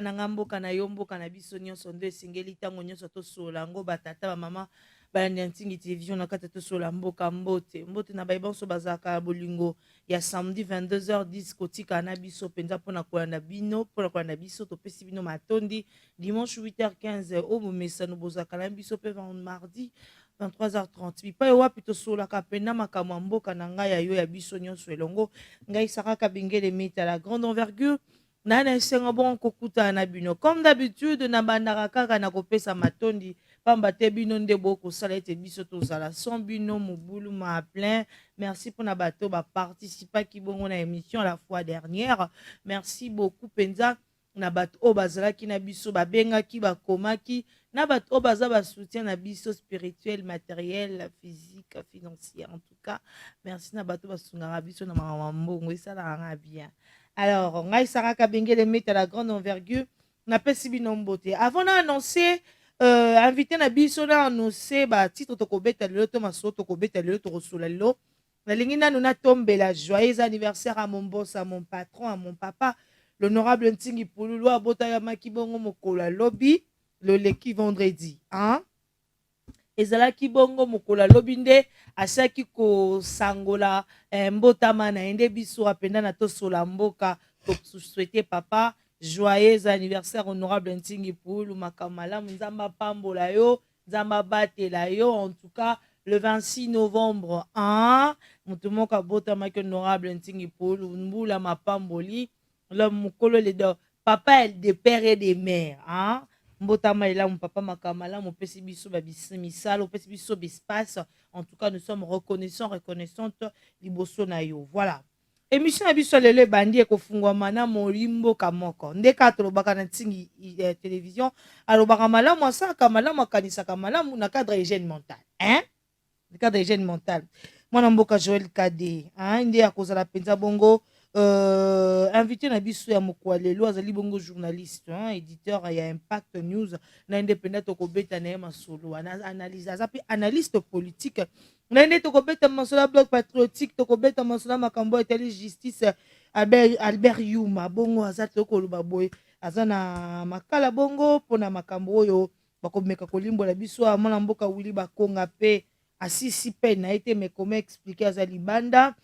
kaka na mboka na yo mboka na biso nyonso ndo esengeli ntango nyonso tosola yango batata bamama balandi ya ntingi television na kati tosola mboka mbote na bayebanso bazalaka bolingo ya samedi 22h10 kotika na biso mpenza mpona kolanda biso topesi bino matondi dimanche 8h15 o bomesano bozalaka na biso mpe mardi 23h30 bipai wapi tosolaka mpena makambo ya mboka na ngai ya yo ya biso nyonso elongo ngai sakaka bingele meta la grande envergure nana esenga bon kokutana na bino comme d'habitude na bandaka kaka na kopesa matondi pamba te bino nde bokosala ete biso tozala sans bino mobulu ma plein. Merci pour na bato baparticipaki bongo na émission la fois dernière. Merci beaucoup penza na bato o bazalaki na biso babengaki bakomaki na bato o baza basoutien na biso spirituel matériel physique financier en tout cas merci na bato basungaka biso na makambo mbongo esalaka bien. Alors ngai saraka bengele meta la grande envergure na pesi bino mbote avant na annoncer invité na biso na annoncer ba titre tokobeta lelo to maso tokobeta lelo tokosola lelo nalingi nanu na tombela joyeux anniversaire à mon boss, à mon patron, à mon papa l'honorable Ntingi Pululu abotaya makibongo mokolo lobi le leki vendredi hein ezalaki bongo mokolo lobi nde asaki ko sangola mbotama na ende biso apenda na tosola mboka to souhaiter papa joyeux anniversaire honorable Ntingi Pululu makamala nzamba pambola yo nzamba batela yo en tout cas le 26 novembre hein mutumoka botama ki honorable Ntingi Pululu mbula mapamboli l'homme mukolo le do papa elle de père et de mère hein mbotama ela mon papa makamala mon pesi biso ba misalo pesi biso espace en tout cas nous sommes reconnaissantes liboso na yo voilà émission ya biso lelo bandi ekofungwama na molimbo kamoko ndeka tolobaka na Ntingi télévision alobaka malamu asaka malamu akanisaka malamu na cadre hygiène mentale hein le cadre hygiène mentale mwana mboka Joël Kade hein nde akozala penza bongo invité na biso ya mokwalelo azali bongo journaliste hein éditeur ya Impact News na indépendant tokobeta na masolo analyse azapi analyste politique na inde tokobeta masolo blog patriotique tokobeta masolo makambo etali justice Albert Yuma bongo azali tokoloba boy azana makala bongo pona makambo oyo bakomeka kolimbola biso mwana mboka Willy Bakonga pe asisi pe na été mais comment expliquer azali banda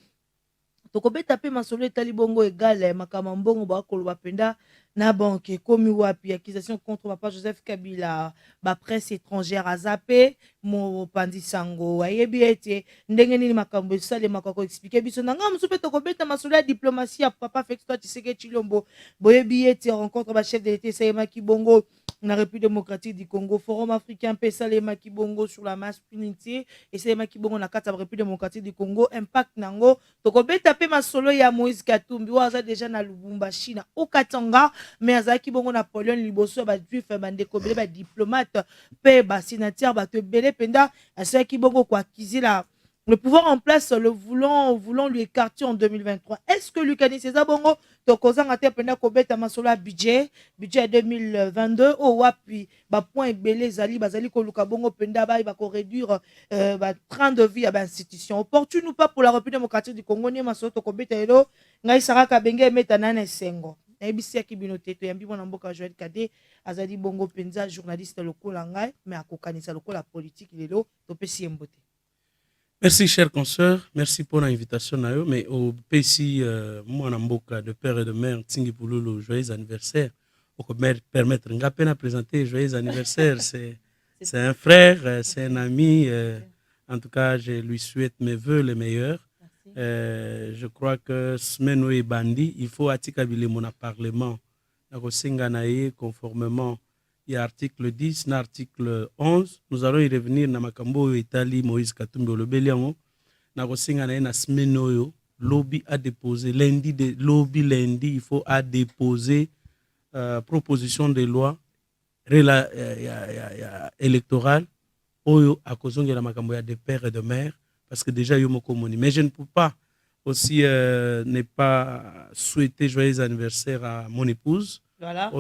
tokobeta pe masolo etali bongo égal makama mbongo bakoloba penda na banque komi wapi accusation contre papa Joseph Kabila ba presse étrangère azape mo pandisango ayebi ete ndenge nini makambo esale makako expliquer biso nanga musu pe tokobeta masolo ya diplomatie ya papa Félix Tshisekedi Tshilombo boyebi ete rencontre ba chef de l'État sayema ki bongo na République démocratique du Congo forum africain pe salema ki bongo sur la masculinité et sayema ki bongo na kata République démocratique du Congo impact nango tokobeta pe masolo ya Moïse Katumbi waza déjà na Lubumbashi na Okatanga mais azaki bongo Napoléon liboso ba juif bandeko bele ba diplomate pe ba sénateur ba te belé penda azaki bongo kwa kizila le pouvoir en place le voulant lui écarter en 2023. Est-ce que Lucani César bongo tokozanga te penda kobeta masolo budget 2022 o wapi ba point belé zali bazali ko luka bongo penda ba ko réduire ba train de vie à ba institution opportune ou pas pour la République démocratique du Congo ni masolo tokobeta elo ngai saraka benge meta nana sengo na ebisi akibino teto yambi mwana mboka Joël Kade azali bongo penza journaliste lokola ngai mais akokanisa lokola politique lelo topesi mbote. Merci, chers consoeurs. Merci pour l'invitation. Mais au PC, moi, Namboka, de père et de mère, Ntingi Pululu, joyeux anniversaire. Pour permettre de présenter joyeux anniversaire. C'est un frère, c'est un ami. En tout cas, je lui souhaite mes voeux les meilleurs. Je crois que Smeno et Bandi, il faut attikabili mon parlement. Conformément il y a article 10, l'article 11, nous allons y revenir dans Makambo Italie, Moïse Katumbi, le Béliango. Nous avons semaine lobby a déposé, lundi, il faut à déposer proposition de loi électorale, à cause de la Makambo de père et de mère, parce que déjà, il y a un mais je ne peux pas aussi ne pas souhaiter joyeux anniversaire à mon épouse. Voilà.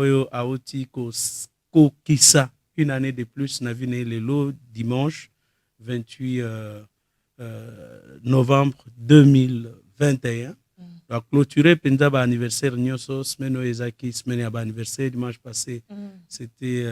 Kisa, une année de plus, n'a vu le lot dimanche 28 novembre 2021. La clôturer penza ba anniversaire nyoso semaine ezaki semaine ya ba anniversaire dimanche passé. C'était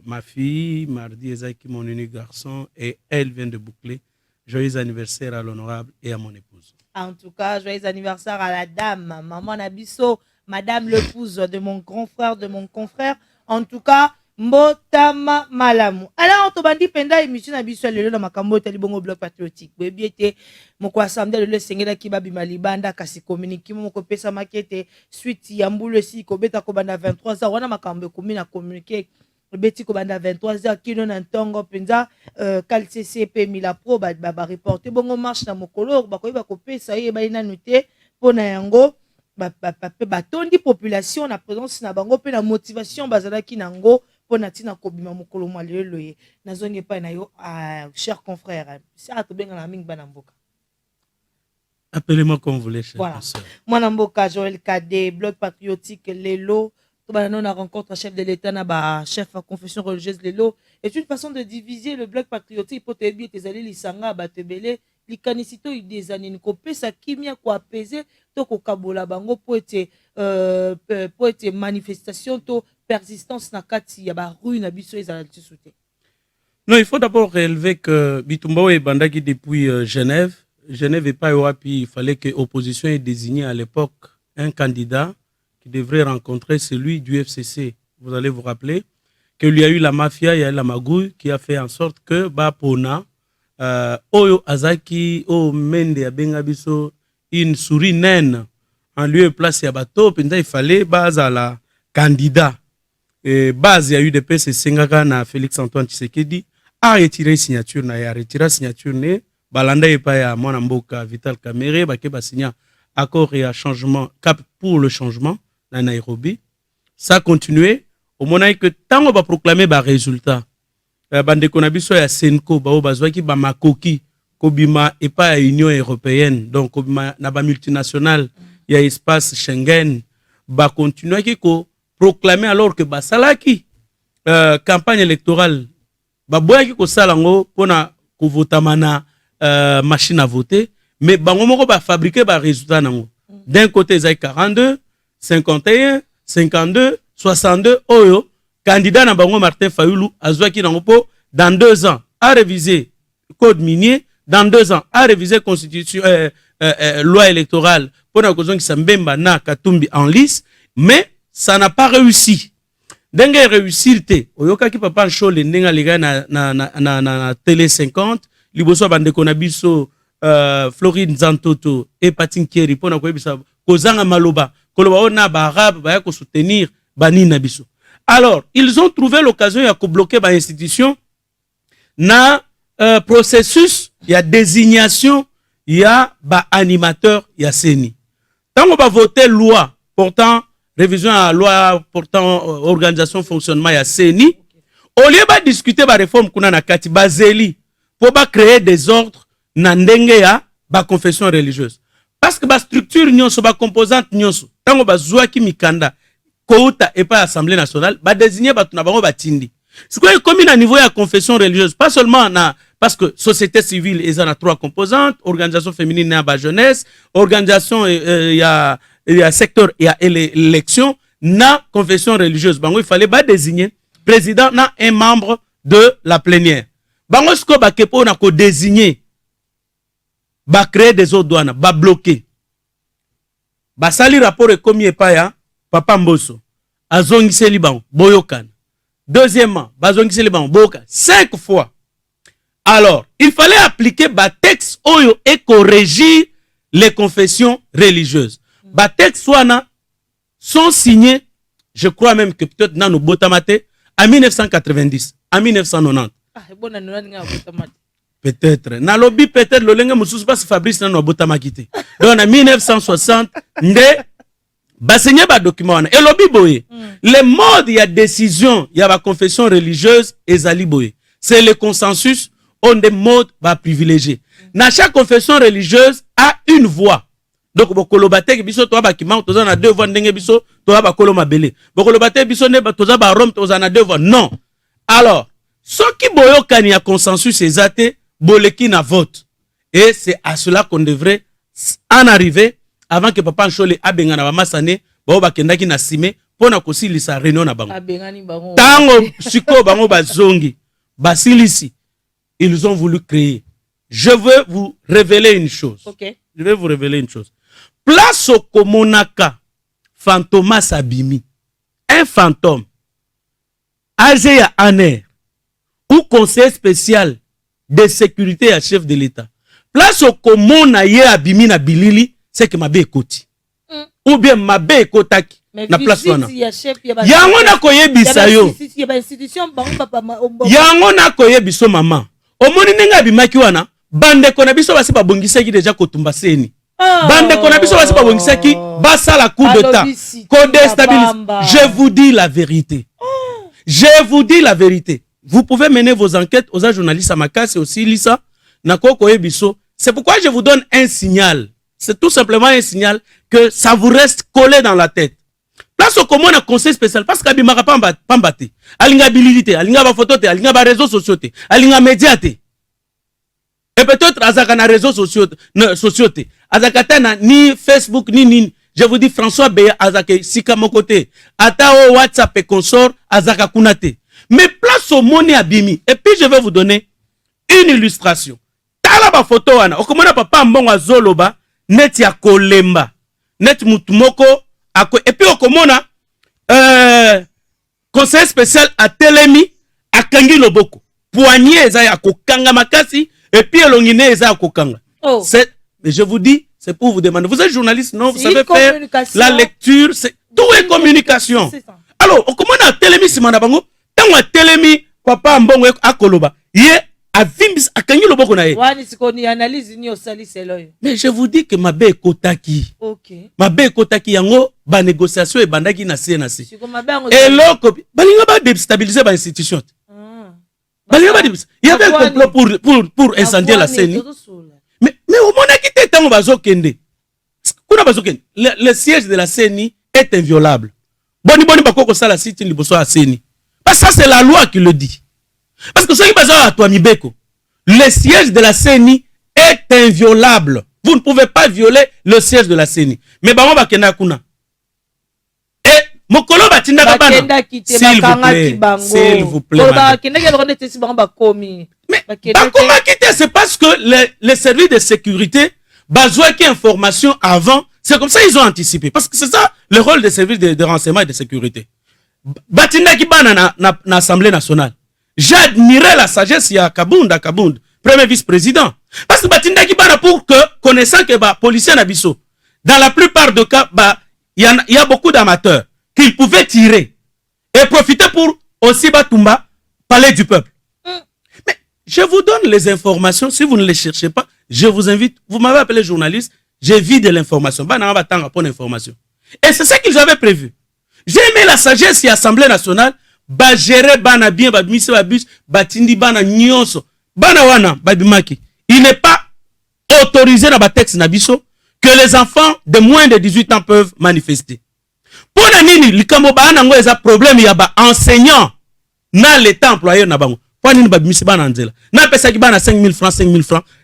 ma fille, mardi ezaki mon unique garçon et elle vient de boucler. Joyeux anniversaire à l'honorable et à mon épouse. En tout cas, joyeux anniversaire à la dame, maman Nabiso, madame l'épouse de mon grand frère, de mon confrère. En tout cas, Mbotama Malamu. Alors, on bandi penda émission Nabiso lelo na makambo tali bongo bloc patriotique. Bebi était moko assemblée le sengela ki babi malibanda kasi communique moko pesa makete suite yambulu si ko beta ko banda 23h wana makambo komi na communiquer beti ko banda 23h kino na ntongo penza KCCP Mila Pro ba reporter bongo marche na mokolo ba ko ba ko pesa ye ba ina noté pona yango ba tondi population na présence na bango pe na motivation bazalaki nango pona tina kobima mokolo malelo ye nazongi pa na yo cher confrère ça to benga na mingi bana mboka. Appelez-moi comme vous voulez, cher voilà. Consoeur. Moi Mboka Joël Kadé, bloc patriotique Lelo. On a rencontre chef de l'État, chef à confession religieuse Lelo. C'est une façon de diviser le bloc patriotique pour te dire tes alliés lisanga batebele likanisito des années nikopé ça kimia ko apaiser to ko kabola bango pour être manifestation to persistance na kati ya ba rue na biso ezala tsuté. Non, il faut d'abord relever que Bitumba est bandaki depuis Genève. Genève et pas Europi, il fallait que l'opposition ait désigné à l'époque un candidat qui devrait rencontrer celui du FCC. Vous allez vous rappeler qu'il y a eu la mafia, il y a eu la magouille qui a fait en sorte que Bapona, Oyo Azaki, O Mende Abengabiso, une souris naine en lieu et place Yabato, il fallait base à la candidat. Et base, il y a eu des PC Sengaka na Félix Antoine Tshisekedi a retiré signature, a retiré signature. Balanda et pas ya mwana mboka Vital Kamerhe ba ke ba signa accord et à changement cap pour le changement na Nairobi. Ça a continué au moment que tant on va proclamer ba résultat bande konabiso ya Senko ba bazwaki ba makoki kobima et pas à Union européenne donc kobima na ba multinational ya espace Schengen ba continuer ki ko proclamer alors que ba salaki campagne électorale ba boyaki ko salango pona ko votamana machine à voter, mais bango moko ba fabriquer ba résultat nango. D'un côté ils 42, 51, 52, 62 oyo candidat na bango Martin Fayulu azwaki nango po dans 2 ans à réviser code minier, dans 2 ans à réviser constitution loi électorale pour na kozongi sambemba na Katumbi en lice, mais ça n'a pas réussi. Dengue réussir te oyoka ki papa Nchole ndenga lega na télé 50 liboso bandeko na biso Florine Zantoto et Patin Kieri pona ko bisa kozanga maloba koloba ona ba arabe ba ko soutenir bani na biso. Alors, ils ont trouvé l'occasion de bloquer ba institution na processus ya désignation ya ba animateur ya seni. Tango ba voter loi portant révision à la loi portant organisation fonctionnement ya seni, au lieu ba discuter ba réforme kuna na kati bazeli pour pas créer des ordres na ndenge ya ba confession religieuse parce que ba structure nyonso ba composante nyonso tango ba zwaki mikanda kouta et pas assemblée nationale ba désigner ba tuna bango ba tindi c'est quoi comme à niveau ya confession religieuse pas seulement na parce que société civile ils en a 3 composantes organisation féminine na ba jeunesse organisation ya secteur ya élection na confession religieuse bango il fallait ba désigner président na un membre de la plénière. Bango sko ba kepo na ko désigner ba créer des autres douanes ba bloquer ba sali rapport et comme pas ya papa Mboso azongiseli bango boyokan deuxièmement bazongiseli bango boyokan 5 fois. Alors il fallait appliquer ba texte oyo et corriger les confessions religieuses ba texte wana sont signés je crois même que peut-être nano botamate en 1990 en 1990. Peut-être. Na lobby peut-être le lenga mususu pas Fabrice na botama kité. Donc en 1960 nde ba signé ba document wana. Et lobby boye. Les modes ya décision ya ba confession religieuse ezali boye. C'est le consensus on des modes ba privilégié. Na chaque confession religieuse a une voix. Donc bokolo batek biso to ba kimang to na 2 voix ndenge biso to ba kolo mabele. Bokolo batek biso ne ba to ba Rome to na 2 voix. Non. Alors ce qui boyokani a consensus ezate boleki na vote et c'est à cela qu'on devrait en arriver avant que papa Nchole abenga na bamasane bao bakendaki na sime pona kosilisa réunion na bango. Tango siko bango bazongi basilisi, ils ont voulu créer. Je veux vous révéler une chose. Okay. Je vais vous révéler une chose. Place au Komonaka, Fantomas Abimi, un fantôme, âgé à Aner, ou conseiller spécial de sécurité à chef de l'État. Place au Komona ye Abimi na Bilili, c'est que Mabe Ekoti. Ou bien Mabe Ekotaki. Na place wana. Yango na koyebisa yo. Yango na koyebiso mama. Omoni nenga abimaki wana, bande kona biso basi babongisaki déjà kotumba seni. Bande kona biso basi babongisaki basa la coup d'état. Ko déstabilise. Je vous dis la vérité. Je vous dis la vérité. Vous pouvez mener vos enquêtes aux journalistes à Makasi aussi Lisa Nako koyebiso. C'est pourquoi je vous donne un signal. C'est tout simplement un signal que ça vous reste collé dans la tête. Place au commun un conseil spécial parce qu'abimaka pambate. Alinga habilité, alinga ba photo te, alinga ba réseaux sociaux te, alinga média te. Et peut-être azaka na réseaux sociaux te. Azaka ta ni Facebook ni. Je vous dis François Beya azaka sika mon côté. Ata o WhatsApp et consort azaka kunate. Mais place au moni abimi. Et puis je vais vous donner une illustration. Tala ba photo wana. Okomona papa mbongo azoloba net ya kolemba. Net mutumoko. Et puis okomona conseil spécial à Telemi à Kangi Loboko. Poignet eza ya kokanga makasi et puis elongine eza ya kokanga. Oh. Je vous dis, c'est pour vous demander. Vous êtes journaliste, non? Vous savez faire la lecture, c'est tout est communication. Alors, okomona Telemi simana bango, tango Telemi papa mbongo akoloba. Ye avimbis akangi loboko na ye. Wani sikoni analyse ni osali selo. Mais je vous dis que mabe kotaki. OK. Mabe kotaki yango ba négociation e bandaki na CNC. Et loko balinga ba déstabiliser ba institution. Balinga ba il y avait un complot pour incendier la CENI. Mais au moment qui était tango bazokende. Kuna bazokende. Le siège de la CENI est inviolable. Boni bakoko sala site liboso ya CENI. Parce que ça c'est la loi qui le dit. Parce que ce qui est à toi, Mibeko, le siège de la CENI est inviolable. Vous ne pouvez pas violer le siège de la CENI. Mais bah, on va kuna. Et Mokolo batinda kabana. S'il vous plaît. Mais comment quitter? C'est parce que les services de sécurité, besoin qu'il y ait information avant. C'est comme ça ils ont anticipé. Parce que c'est ça le rôle des services de renseignement et de sécurité. Batinda kibana na Assemblée nationale. J'admirais la sagesse de Kabound, premier vice-président. Parce que Batinda Kibana pour que, connaissant que les policiers n'abisso, dans la plupart des cas, il y a beaucoup d'amateurs qui pouvaient tirer et profiter pour aussi Batumba, palais du peuple. Mais je vous donne les informations, si vous ne les cherchez pas, je vous invite, vous m'avez appelé journaliste, j'ai vu de l'information. Et c'est ça qu'ils avaient prévu. J'ai aimé la sagesse de l'Assemblée nationale. Ba gérer bana bien ba mise ba bus batindi bana nyonso bana wana babimaki. Il n'est pas autorisé dans ba texte na biso que les enfants de moins de 18 ans peuvent manifester. Pour nini likambo bana ngo eza problème ya ba enseignant na l'état employeur na bango. Pour nini ba mise bana nzela. Na pesa ki bana 5000 francs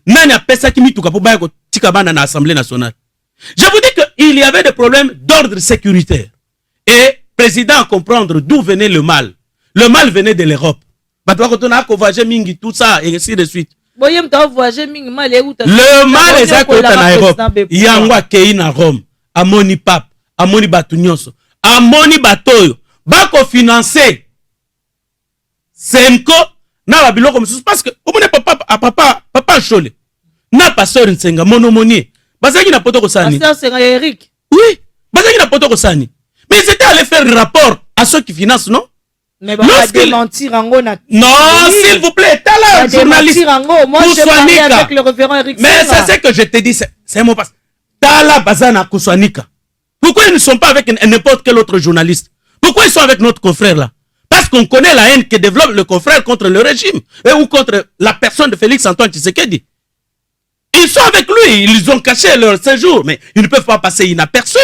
nani a pesa ki mituka pour ba ko tika bana na Assemblée nationale. Je vous dis que il y avait des problèmes d'ordre sécuritaire et président à comprendre d'où venait le mal. Le mal venait de l'Europe. Tout ça et ainsi de suite. Le mal est à côté en Europe. Yangwa kei na Rome. Amoni pape. Amoni batunyonso. Amoni batoyo. Bako financer. Senko. Na babilo comme ça. Parce que, au papa Chole. Na pasteur Nsenga. Monomonier. Bazaki na poto kosani. Pasteur Nsenga Eric. Oui. Bazaki na poto kosani. Mais ils étaient allés faire un rapport à ceux qui financent, non? Mais bon, démentir en gros. Non, s'il vous plaît, t'as là, journaliste. Moi, je parlais avec le révérend Eric. Mais c'est ce que je te dis, c'est mon passe. T'as là, Bazana Kouswanika. Pourquoi ils ne sont pas avec n'importe quel autre journaliste? Pourquoi ils sont avec notre confrère là? Parce qu'on connaît la haine que développe le confrère contre le régime ou contre la personne de Félix Antoine Tshisekedi. Ils sont avec lui, ils ont caché leur séjour, mais ils ne peuvent pas passer inaperçus.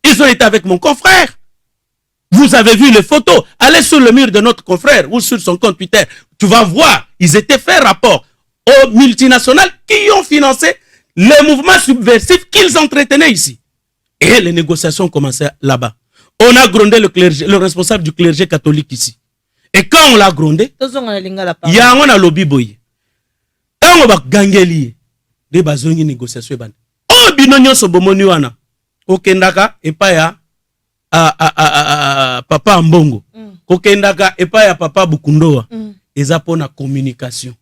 Ils ont été avec mon confrère. Vous avez vu les photos. Allez sur le mur de notre confrère ou sur son compte Twitter. Tu vas voir. Ils étaient fait rapport aux multinationales qui ont financé les mouvements subversifs qu'ils entretenaient ici. Et les négociations commençaient là-bas. On a grondé le clergé, le responsable du clergé catholique ici. Et quand on l'a grondé, il y a un lobby boy. Quand on va gangeli, des bazongi négociations. Oh, binonyo sobomoni wana. Kokendaka, et pas ya papa Mbongo. Kokendaka, et pas ya papa Bukundoa. Et ça pour la communication.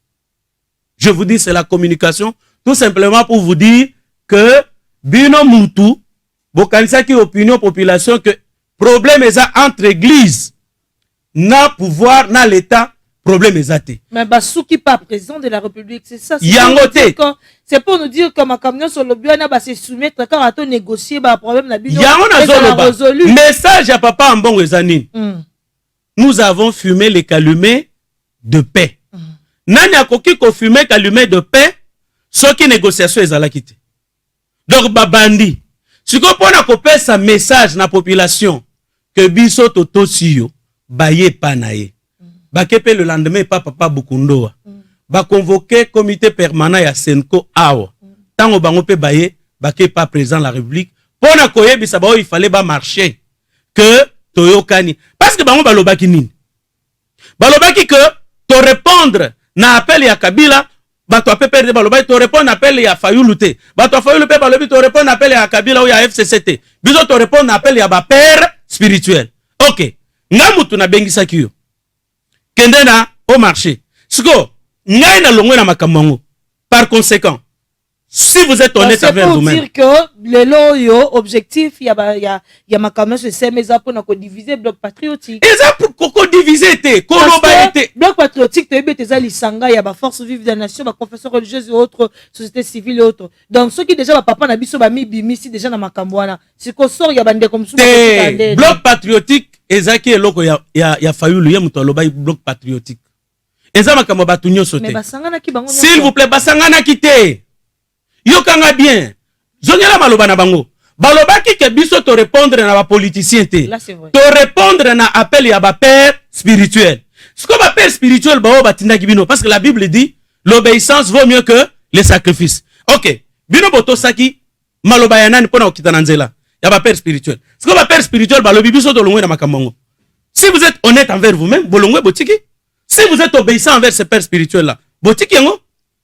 Je vous dis, c'est la communication. Tout simplement pour vous dire que Bino Moutou, Bokanisa qui opinion population que problème est ça entre église, na pouvoir, na l'état, problème est ça. Mais Basouki pas président de la République, c'est ça. C'est pour nous dire que ma camion sur le bureau va se soumettre quand on a négocié un problème la Bino. Résolu. Message à papa Mbongo Zanine. Nous avons fumé les calumets de paix. Nani a koki ko fumé calumets de paix, ce qui négociation est à la quitter. Donc babandi. Si vous pouvez sa message na population que biso toto siyo baye panaye. Bakepe le lendemain papa Bukundoa. Ba convoquer comité permanent ya Senko awa. Tango bango pe baye bakepa président de la République. Pona koye bisaba il fallait ba marcher que toyokani parce que bango balobaki nini. Balobaki que to répondre na appel ya Kabila. Bato perdre baloba to répondre appel ya Fayulu te. Bato Fayulu pe balobi to répondre appel ya Kabila ou ya FCCT. Biso to répondre appel ya ba père spirituel. OK. Ngamutu na bengisa kiyo. Kende na au marché. Siko ngai na longo na makamango. Par conséquent, si vous êtes honnête avec vous-même. C'est pour dire que le loyo objectif y a makamango c'est mais ça pour na ko diviser bloc patriotique. Et ça pour ko diviser te, ko loba été. Bloc patriotique te bete za lisanga ya ba force vive de la nation, ba confession religieuse et autres, société civile et autres. Donc ceux qui déjà ba papa na biso ba mi bimisi déjà na makambwana. Si ko sort ya bande comme ça. Bloc patriotique ezaki eloko ya Fayulu ye muto loba bloc patriotique. Eza makambo batunyo sote. Mais basangana ki bango. S'il vous plaît basangana kité. Yokanga bien. Zonyela maloba na bango. Balobaki ke biso to répondre na ba politicien te. To répondre na appel ya ba père spirituel. Ce que ba père spirituel ba o batindaki bino parce que la Bible dit l'obéissance vaut mieux que les sacrifices. OK. Bino boto saki maloba ya nani pona okita na nzela. Ya ba père spirituel. Ce que ba père spirituel ba lobi biso to longwe na makambo. Si vous êtes honnête envers vous-même, bolongwe botiki. Si vous êtes obéissant envers ce père spirituel là, botiki yango.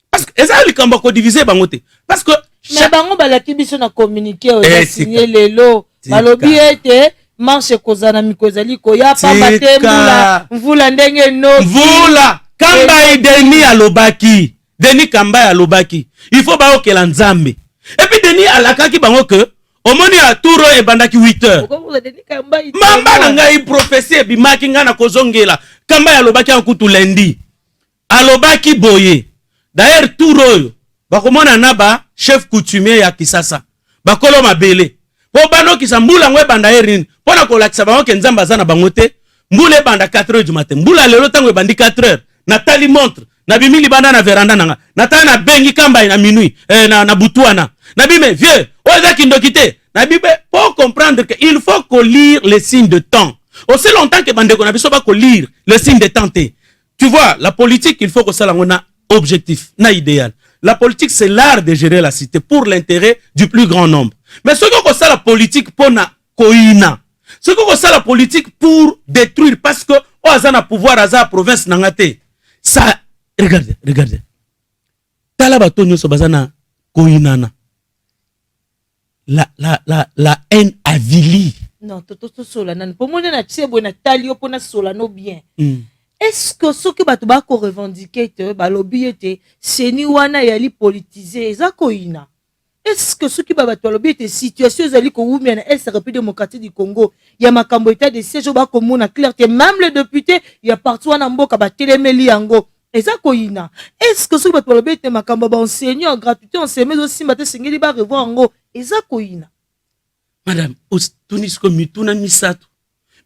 Parce que eza likambo ko diviser bangote. Parce que mais bango balaki biso na communiquer o signer lelo. Balobi ete marche kozana mikozali ko ya pa batembula mvula ndenge no. Mvula kamba ideni alobaki. Deni kamba alobaki. Il faut ba okela nzambe. Et puis deni alakaki bango que omoni a touro e bandaki 8h. Mamba na ngai prophétie bimaki ngana kozongela. Kamba alobaki en kutu lundi. Alobaki boye. D'ailleurs touro bakomona naba chef coutumier ya Kisasa. Bakolo mabele. Po bano kisambula ngwe banda erin. Pona ko lakisa bango ke nzamba za na bango te. Mbule banda 4h du matin. Mbula lelo tango bandi 4h. Na tali montre. Na bimili banda na veranda nanga. Na tali na bengi kamba na minuit. Na butuana. Na bime vieux. Oza kindokite. Na bibe pour comprendre que il faut qu'on lire les signes de temps. Aussi longtemps que bande qu'on a besoin qu'on lire les signes de temps. Tu vois, la politique, il faut que ça on a objectif, na idéal. La politique, c'est l'art de gérer la cité pour l'intérêt du plus grand nombre. Mais ce que ça la politique pour na koina. Ce que ça la politique pour détruire parce que au azana pouvoir aza province nangate. Ça regardez. Tala batonyo so bazana koinana. La haine avili. Non, toto sola nan. Pour moi na tiebo na talio pour na sola no bien. Est-ce que ce que bato ba ko revendiquer te ba lobby ete seni wana yali politiser eza koina? Est-ce que ce qui ba bato lobby ete situation ezali ko wumia na République démocratique du Congo ya makambo état de siège ba ko mona clarté même les députés ya parti wana mboka ba telemeli yango eza koina? Est-ce que ce que bato lobby ete makambo ba enseignant gratuité enseignement aussi mate singeli ba revoir yango eza koina? Madame, Tunisko mituna misato.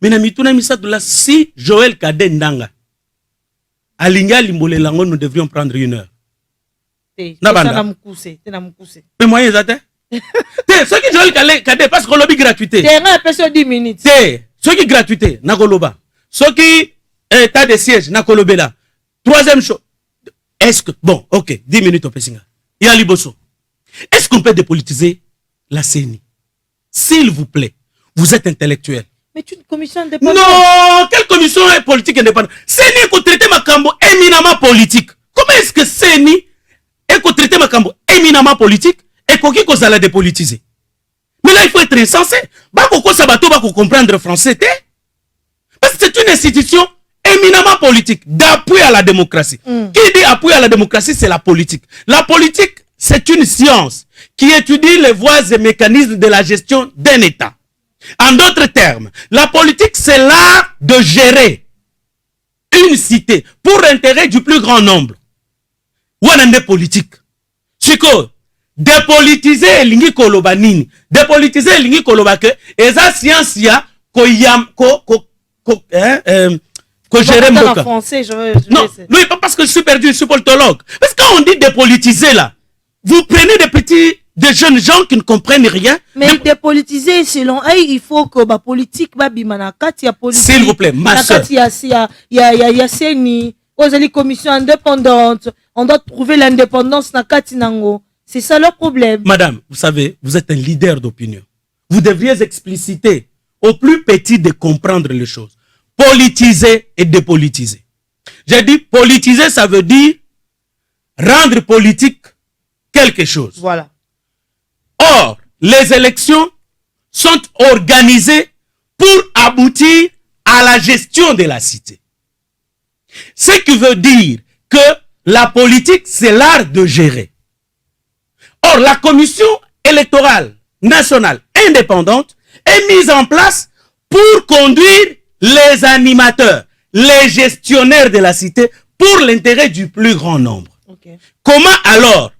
Mais na mituna misato là si Joël Kadendanga Alinga limbole lango, nous devrions prendre 1 heure. Mais moyen ça ce qui Joël Kadé parce qu'on lobby gratuité. C'est un personne 10 minutes. Ce qui gratuité nakoloba. Ce qui état de siège nakolobela. Troisième chose. Est-ce que bon, OK, 10 minutes au Pessinga. Il y a Liboso. Est-ce qu'on peut dépolitiser la CENI? S'il vous plaît, vous êtes intellectuel. Mais tu une commission indépendante. Non, quelle commission politique indépendante? CENI est traité Makambo éminemment politique. Comment est-ce que CENI est traité Makambo éminemment politique et qu'on s'en a dépolitisé? Mais là, il faut être insensé. Bako Sabato va comprendre français. Parce que c'est une institution éminemment politique, d'appui à la démocratie. Qui dit appui à la démocratie, c'est la politique. La politique, c'est une science qui étudie les voies et mécanismes de la gestion d'un État. En d'autres termes, la politique, c'est l'art de gérer une cité pour l'intérêt du plus grand nombre. Ou un politique. Chico, dépolitiser lingi koloba nini? Dépolitiser lingi koloba que eza science ya ko yam ko gérer en français, non, oui, pas parce que je suis perdu, je suis politologue. Parce que quand on dit dépolitiser là, vous prenez des jeunes gens qui ne comprennent rien. Mais dépolitiser, selon eux, il faut que la politique politique. S'il vous plaît, ma soeur. Il y a CENI, les commissions indépendantes. On doit trouver l'indépendance na kati nango. C'est ça le problème. Madame, vous savez, vous êtes un leader d'opinion. Vous devriez expliciter au plus petit de comprendre les choses. Politiser et dépolitiser. J'ai dit politiser, ça veut dire rendre politique quelque chose. Voilà. Or, les élections sont organisées pour aboutir à la gestion de la cité. Ce qui veut dire que la politique, c'est l'art de gérer. Or, la commission électorale nationale indépendante est mise en place pour conduire les animateurs, les gestionnaires de la cité pour l'intérêt du plus grand nombre. Okay. Comment alors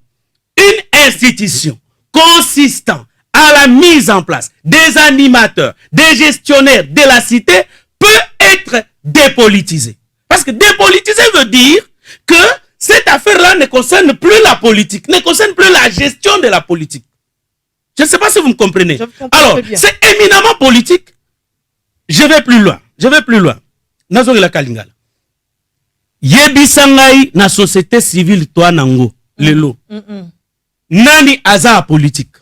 une institution consistant à la mise en place des animateurs, des gestionnaires de la cité peut être dépolitisée? Parce que dépolitiser veut dire que cette affaire-là ne concerne plus la politique, ne concerne plus la gestion de la politique. Je ne sais pas si vous me comprenez. Alors, c'est éminemment politique. Je vais plus loin. Nazori la Kalingala. Yebisangai na société civile toi nango lelo. Nani aza politique.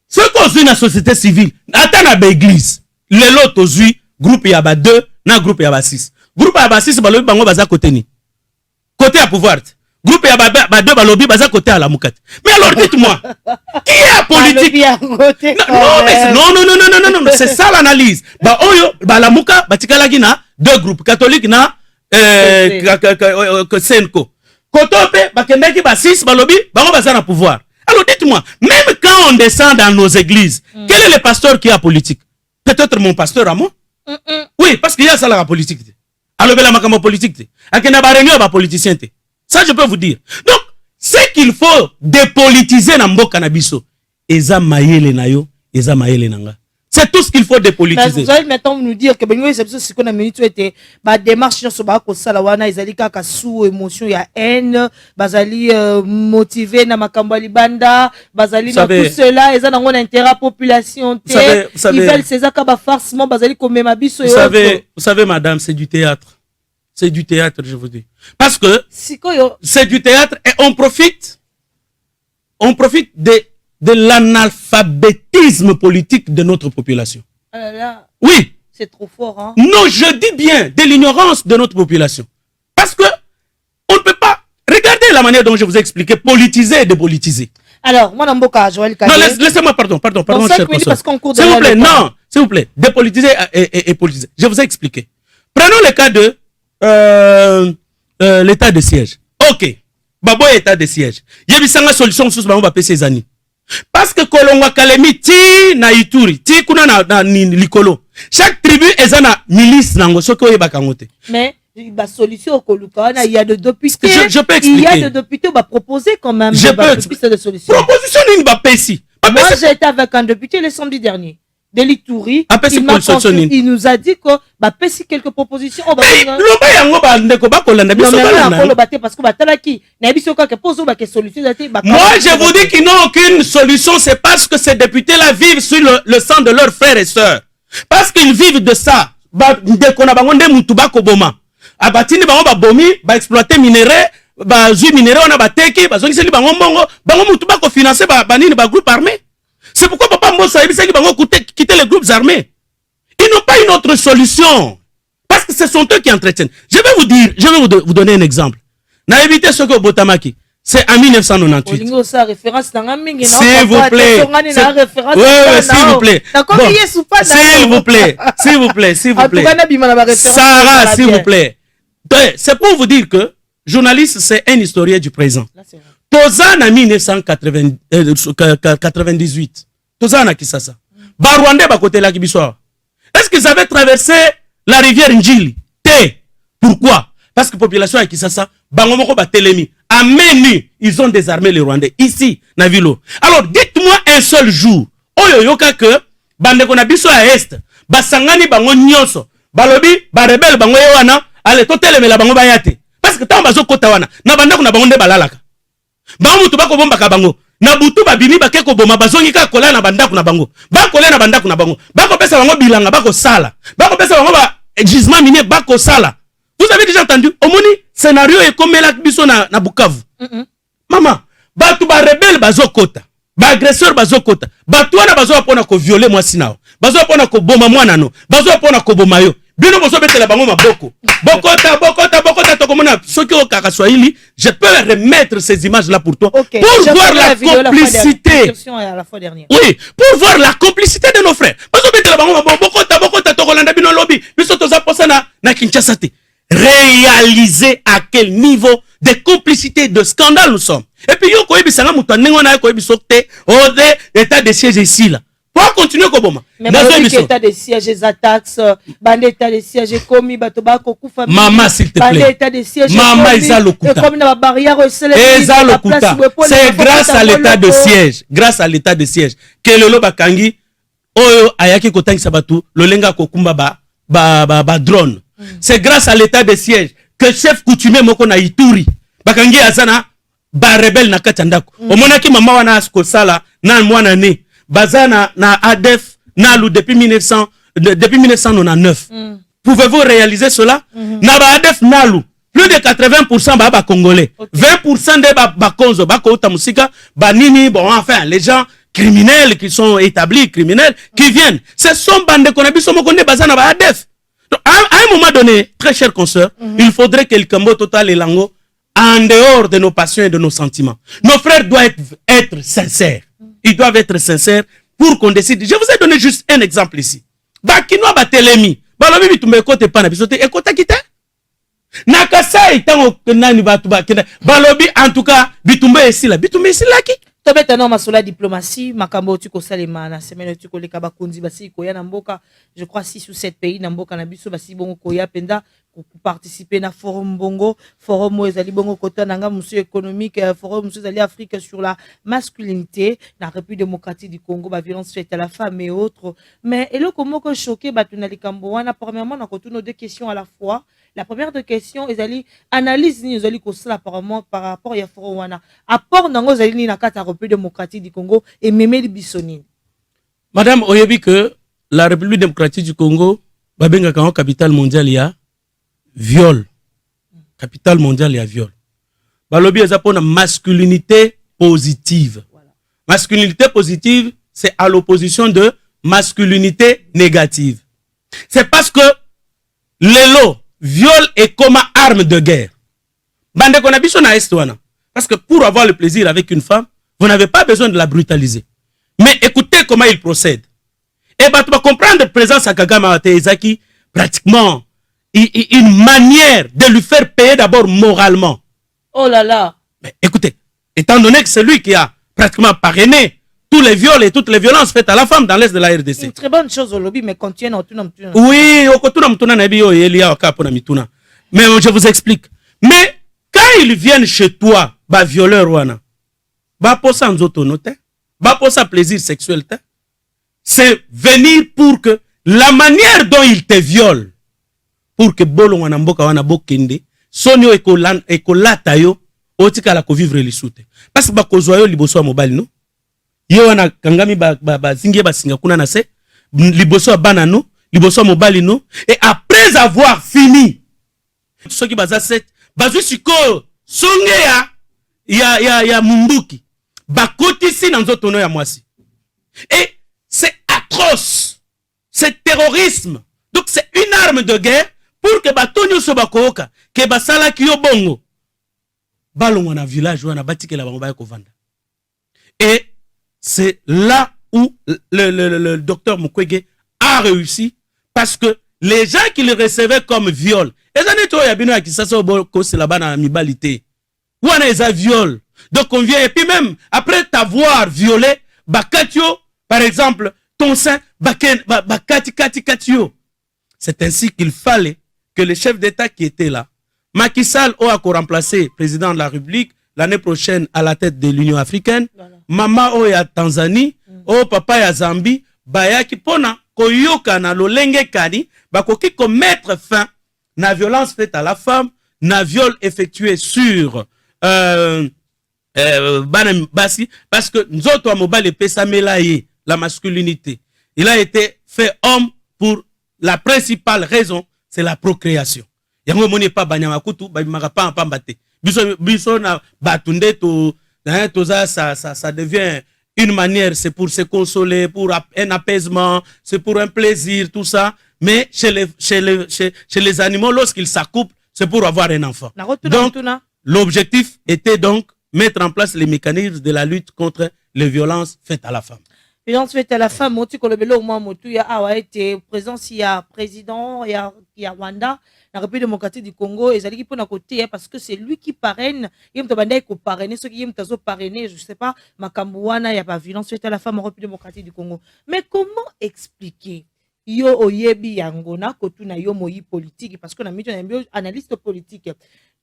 Ce qu'on suit na société civile, atana ba église. Lelo tozui groupe yaba 2 na groupe yaba 6. Groupe yaba 6 balobi bango baza côté ni. Côté à pouvoir. Groupe yaba 2 balobi baza côté à la moukate. Mais alors dites-moi, qui est politique? Non, c'est ça l'analyse. Ba oyo ba la mouka batikala gina deux groupes catholiques na Senko. Kotope bakendaki ba 6 balobi bango baza na pouvoir. Alors dites-moi, même quand on descend dans nos églises, quel est le pasteur qui a politique? Peut-être mon pasteur à moi? Oui, parce qu'il y a ça la politique. Alors la makamo politique. Akena ba réunion ba politicien. Ça je peux vous dire. Donc, ce qu'il faut dépolitiser na mboka na biso, eza mayele na yo, eza mayele nanga. C'est tout ce qu'il faut dépolitiser. Vous allez maintenant nous dire que c'est qu'on a minute était ba démarche sur ba ko sala wana ezali kaka sous émotion ya haine, bazali motivé na makambo libanda, bazali na tout cela, eza nango na intérêt population té. Ils veulent ces aka ba farcement bazali ko mema biso. Vous savez madame, c'est du théâtre. C'est du théâtre, je vous dis. Parce que c'est du théâtre et on profite de l'analphabétisme politique de notre population. Oui. C'est trop fort, hein? Non, je dis bien de l'ignorance de notre population. Parce que on ne peut pas... Regardez la manière dont je vous ai expliqué, politiser et dépolitiser. Alors, moi, Namboka, Joël Kagé... Non, laissez-moi, pardon, cher consort. S'il vous plaît, non, s'il vous plaît, dépolitiser et politiser. Je vous ai expliqué. Prenons le cas de l'état de siège. Ok. Babo état de siège. Yebisanga solution sous bango ba PC amis. Parce que Kolongwa Kalemi ti na Ituri, ti kuna na likolo. Chaque tribu est na milice nango soko yebaka ngote. Mais la solution au Kolukana, il y a des députés. Je peux expliquer. Il y a des députés qui vont proposer quand même des pistes de solution. Proposition d'une bapesi. Moi j'ai été avec un député le samedi dernier. Delitouri, il nous a dit que bah pesi quelques propositions. Moi je vous dis qu'ils n'ont aucune solution, c'est parce que ces députés là vivent sur le sang de leurs frères et sœurs. Parce qu'ils vivent de ça. Abatini bango ba bomi, ba exploiter minerais, ba zu minerais on a ba teki, ba zongi seli bango mbongo, bango mutu ba ko financer ba nini ba groupe armé. C'est pourquoi Papa Mbossa a dit qu'ils vont quitter les groupes armés. Ils n'ont pas une autre solution. Parce que ce sont eux qui entretiennent. Je vais vous donner un exemple. N'a évité ce que Botamaki. C'est en 1998. S'il vous plaît. S'il vous plaît. S'il vous plaît. Sarah, s'il vous plaît. C'est pour vous dire que journaliste, c'est un historien du présent. Tozan en 1998. Tozan a qui ça? Barwande ba côté la Kibissoa. Est-ce qu'ils avaient traversé la rivière Njili? Pourquoi? Parce que la population a qui ça? Bangomoko ba telemi. À Menu, ils ont désarmé les Rwandais. Ici, Navilo. Alors, dites-moi un seul jour. Oyo yoka que, bande kona biso à Est, basangani bango nyonso, balobi, barebel bango yewana, ale toteleme la bango bayate. Parce que tant bazo kota wana, na banda kuna bango nde balalaka. Bango mutu bako bomba ka bango. Na butu babimi bakeko boma bazongi ka kola na banda kuna bango. Bako le na banda kuna bango. Bako pesa bango bilanga bako sala. Bako pesa bango ba gisement minier bako sala. Vous avez déjà entendu? Omoni scénario est comme la biso na Bukavu. Maman, batu ba rebelle bazo kota. Ba agresseur bazo kota. Batu wana bazo apona ko violer mwasi nao. Bazo apona ko boma mwana no. Bazo apona ko boma yo. Bino bozo betela bango maboko. Bokota tokomona soki o kaka Swahili, je peux remettre ces images là pour toi pour voir la complicité. Oui, pour voir la complicité de nos frères. Bazo betela bango bokota tokolanda bino lobi. Biso toza posa na Kinshasa te. Réaliser à quel niveau de complicité, de scandale nous sommes. Et puis, yo koyebi sanga mutu nengo na koyebi sokte ode état de siège ici là. Pour continuer koboma. Mais état de siège, les attaques, bande état de siège komi batoba kokufa. Maman s'il te plaît. Bande état de siège. Maman isa lokuta. Comme na barrière c'est grâce à l'état de siège. Grâce à l'état de siège que lelo bakangi oyo ayaki kotangisa batu lolenga kokumba ba drone. C'est grâce à l'état de siège que chef coutumier moko na Ituri bakangi azana ba rebelle na katandako. Omonaki mama wana asko sala na mwana ne bazana na ADF nalu depuis 1999. Pouvez-vous réaliser cela? Na ba ADF nalu plus de 80% ba congolais. 20% de ba konzo ba kota musika ba nini bon enfin les gens criminels qui sont établis criminels qui viennent. Ce sont bande konabiso moko ne bazana ba ADF. Donc, à un moment donné, très chers consoeurs, il faudrait que le Cambo Total et Lango, en dehors de nos passions et de nos sentiments, nos frères doivent être sincères. Ils doivent être sincères pour qu'on décide. Je vous ai donné juste un exemple ici. Bakinoa batelemi, balobi bitumbe kote pana bisote ekota kite. Nakasa itango nani batuba kena. Balobi en tout cas bitumbe ici là ki. Tobeta no masola diplomatie makambo tu ko salema na semaine tu ko leka bakonzi basi ko ya na mboka je crois 6 ou 7 pays na mboka na biso basi bongo ko ya penda ko participer na forum bongo forum ezali bongo kota nanga monsieur économique forum monsieur ezali Afrique sur la masculinité na République démocratique du Congo ba violence faite à la femme et autres mais eloko moko choqué batuna likambo wana premièrement na kotuno deux questions à la fois. La première de question ezali analyse ni ezali ko sala apparemment par rapport ya forum wana apport nango ezali ni na kata République démocratique du Congo et Memeli Bissonine. Madame oyebi que la République démocratique du Congo babenga kango capitale mondiale ya viol. Capitale mondiale ya viol. Balobi ezapona masculinité positive. Voilà. Masculinité positive, c'est à l'opposition de masculinité négative. C'est parce que l'élo viol est comme arme de guerre. Bande konabiso na estwana. Parce que pour avoir le plaisir avec une femme, vous n'avez pas besoin de la brutaliser. Mais écoutez comment il procède. Et bah tu vas comprendre présence à Kagame Ezaki pratiquement une manière de lui faire payer d'abord moralement. Oh là là. Mais écoutez, étant donné que c'est lui qui a pratiquement parrainé tous les viols et toutes les violences faites à la femme dans l'est de la RDC. Une très bonne chose au lobby, mais continue. Oui, mais je vous explique. Mais quand ils viennent chez toi, bah violeur wana, bah pour ça bah pour ça plaisir sexuel, c'est venir pour que la manière dont ils te violent, pour que bolo wana mboka wana bokende, sonyo ekolata yo, otika la ko vivre les soute. Parce que bah kozwa yo liboso a mobile no. Yo wana kangami ba zingie ba singa kuna na se liboso bana no liboso mobali no et après avoir fini ceux qui baza set bazu siko songe ya mumbuki bakotisi na nzoto no ya mwasi Et c'est atroce. C'est terrorisme. Donc c'est une arme de guerre pour que batonyo sobakoka, que basala kiyo bongo. Balongo na village wana batike la bango kovanda. Et c'est là où le docteur Mukwege a réussi parce que les gens qui le recevaient comme viol, et ça n'est pas bien qui ça c'est là-bas dans la mibalité. Ou on a des viol. Donc on vient et puis même après t'avoir violé, bakatio par exemple ton sein bakati. C'est ainsi qu'il fallait que le chef d'État qui était là, Macky Sall a remplacé président de la République l'année prochaine à la tête de l'Union africaine, voilà. Mama ya Tanzanie, papa ya Zambie, bayaki pona koyoka na lolenge kani, bakoki ko mettre fin na violence faite à la femme, na viol effectué sur basi, parce que nzoto wa mobile pesa melaye la masculinité. Il a été fait homme pour la principale raison, c'est la procréation. Yango moni pa banyama kutu ba maka pa mbate. Biso na batunde to ça devient une manière, c'est pour se consoler, pour un apaisement, c'est pour un plaisir, tout ça. Mais chez les animaux, lorsqu'ils s'accouplent, c'est pour avoir un enfant. Donc, l'objectif était donc mettre en place les mécanismes de la lutte contre les violences faites à la femme. Violence faite à la femme, Moti Kolobelo, au moins, Motu, il y a été présent, il y a président, il y a Rwanda, la République démocratique du Congo, et ça dit qu'il peut côté parce que c'est lui qui parraine, il me demandé qu'il parraine, ceux qui me parrainer, je sais pas, Makambouana, il n'y a pas violence faite à la femme en République démocratique du Congo. Mais comment expliquer yo oyebi yangona kotuna yo moyi politique parce qu'on a mis un analyste politique.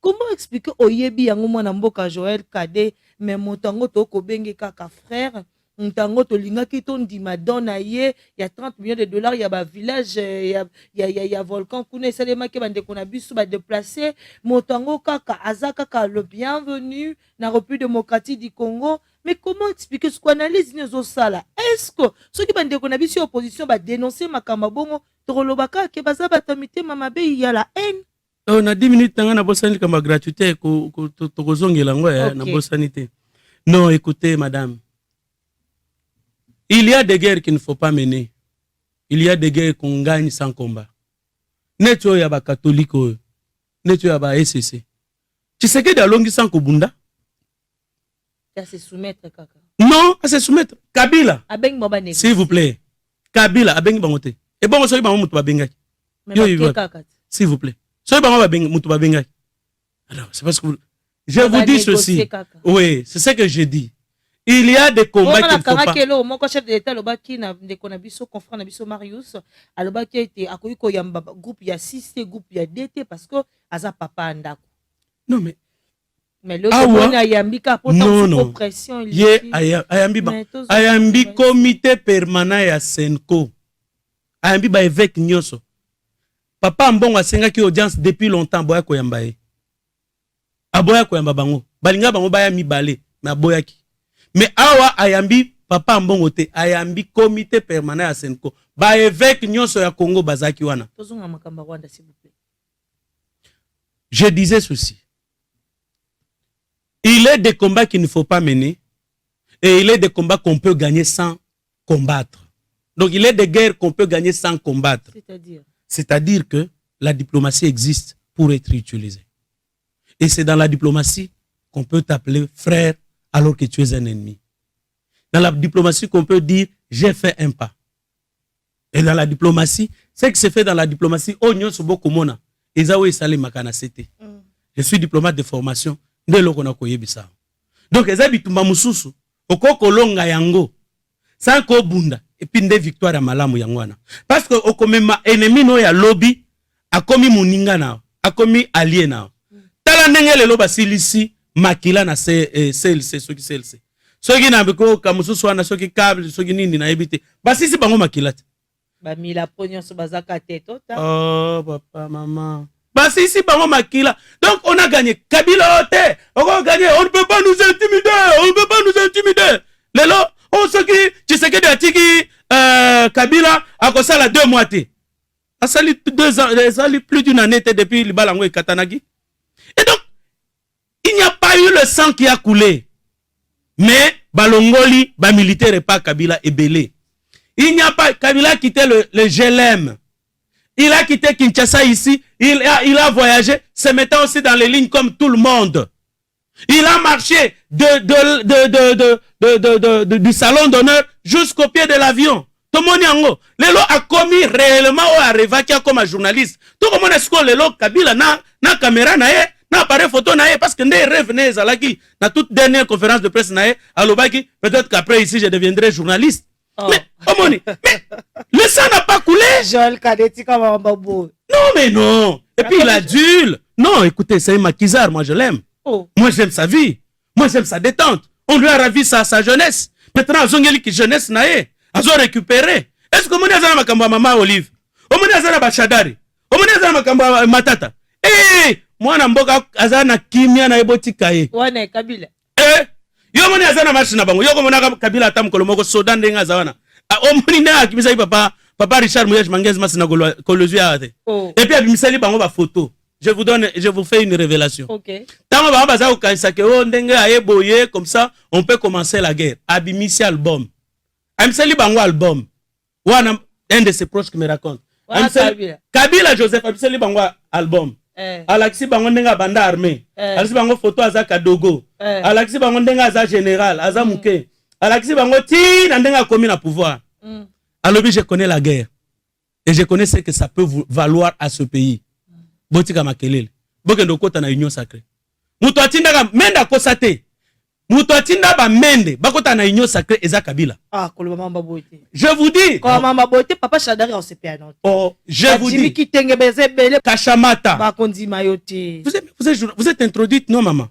Comment expliquer oyebi yango mwana mboka Joël Kade mais motango to ko benge kaka frère ntango to linga ki to ndima dona ye ya 30 millions de dollars ya ba village ya volcan kuna salema ke bande kona biso ba déplacer motango kaka azaka kaka le bienvenu na République démocratique du Congo. Mais comment expliquer ce qu'on analyse nos sala? Est-ce que ceux qui bande kona biso opposition ba dénoncer makamba bongo torolobaka ke baza batamite mamabe ya la haine? On a 10 minutes na bosani kama gratuité ko tokozongela ngo na bosanité. Non, écoutez madame. Il y a des guerres qu'il ne faut pas mener. Il y a des guerres qu'on gagne sans combat. Neto ya ba catholique, neto ya ba SCC. Tu sais que dalongi sans kobunda? À se soumettre kaka. Non, à se soumettre. Kabila. Abeng moba négocier. S'il vous plaît. Kabila abeng bangote. Et bon so ba mutu ba bengaki. S'il vous plaît. So ba mutu ba bengaki. Alors, c'est parce que je vous dis ceci. Oui, c'est ce que je dis. Il y a des combats qu'il ne faut pas. Mon chef de l'État, le confrère Nabiso Marius, a été accueilli comme groupe, il y a 6 groupe, il y a DT parce que Aza papa andako. Non mais. Mais le non. Pression. Ayambi comité permanent ya Senko. Ayambi ba évêque nyoso. Papa mbongo asenga ki audience depuis longtemps boya koyamba e. Aboya koyamba bango. Balinga bango baya mibale, mais aboya ki. Mais awa ayambi papa mbongote ayambi comité permanent à Senko ba évêque nyonso ya Congo bazaki wana. Je disais ceci. Il est des combats qu'il ne faut pas mener et il est des combats qu'on peut gagner sans combattre. Donc il est des guerres qu'on peut gagner sans combattre. C'est-à-dire que la diplomatie existe pour être utilisée. Et c'est dans la diplomatie qu'on peut t'appeler frère alors que tu es un ennemi. Dans la diplomatie qu'on peut dire j'ai fait un pas. Et dans la diplomatie, ce qui se fait dans la diplomatie, je suis diplomate de formation. Donc, sans ko bunda et puis des victoires à malamu yangwana. Parce que au comme ennemi no ya lobby a commis muninga na, a commis allié na. Tala ndenge le loba silisi makila na CLC soki CLC. Soki na biko kamususu wana soki câble soki nini na ebite. Basisi bango makila. Ba mila pognon so bazaka teto ta. Oh papa maman. Basisi bango makila. Donc on a gagné. Kabila ote. On a gagné. On ne peut pas nous intimider. On ne peut pas nous intimider. Lelo on soki Tshisekedi atiki Kabila a kosala 2 mois te. A sali 2 ans, a sali plus d'une année depuis le balango et Katanagi. Et donc il n'y a pas eu le sang qui a coulé. Mais balongoli ba militaire pas Kabila et Belé. Il n'y a pas Kabila a quitté le GLM. Il a quitté Kinshasa ici, il a voyagé, se mettant aussi dans les lignes comme tout le monde. Il a marché du salon d'honneur jusqu'au pied de l'avion. Tout le monde a commis réellement ou a révaqué comme un journaliste. Tout le monde est ce que Lelo Kabila na caméra na appareil photo na parce que ne rêve ne zalaki na toute dernière conférence de presse na alobaki peut-être qu'après ici je deviendrai journaliste. Oh. Mais le sang n'a pas coulé. Joël Kadeti comme un babou. Non mais non. Et puis il adule. Non, écoutez, c'est un maquisard, moi je l'aime. Oh. Moi j'aime sa vie. Moi j'aime sa détente. On lui a ravi sa jeunesse. Maintenant azongeli ki jeunesse na ye. Azo récupéré. Est-ce que mon azana makamba mama Olive? O mon azana bachadari. O mon azana makamba matata. Eh, moi na mboka azana kimia na eboti kaye. Wane Kabila. Yo moni azana machina bango. Yo komona Kabila atam kolomoko sodan denga zawana. O moni na akimisa papa Richard Mouyej Mangez masina kolozui ate. Et puis abimisali bango ba photo. Je vous fais une révélation. OK. Tango ba baza okanisa ke o ndenge ayeboye comme ça on peut commencer la guerre. Abimisi album. Abimisali bango album. Wana un de ses proches qui me raconte. Kabila Joseph abimisali bango album. Alexis bango ndenga banda armée. Alexis bango photo azaka dogo. Alexis bango ndenga aza général, aza muke. Alexis bango ti na ndenga komi na pouvoir. Alobi je connais la guerre. Et je connais ce que ça peut valoir à ce pays. Botika makelele. Bokendo kota na union sacrée. Muto atinda ka menda kosate. Muto atinda ba mende bakota na union sacrée eza Kabila. Ah, kolo mama boite. Je vous dis. Ko mama boite papa Chadari on se perd. Oh, je vous dis. Ki tenge beze bele Kashamata. Ba kondi mayote. Vous êtes introduite non maman.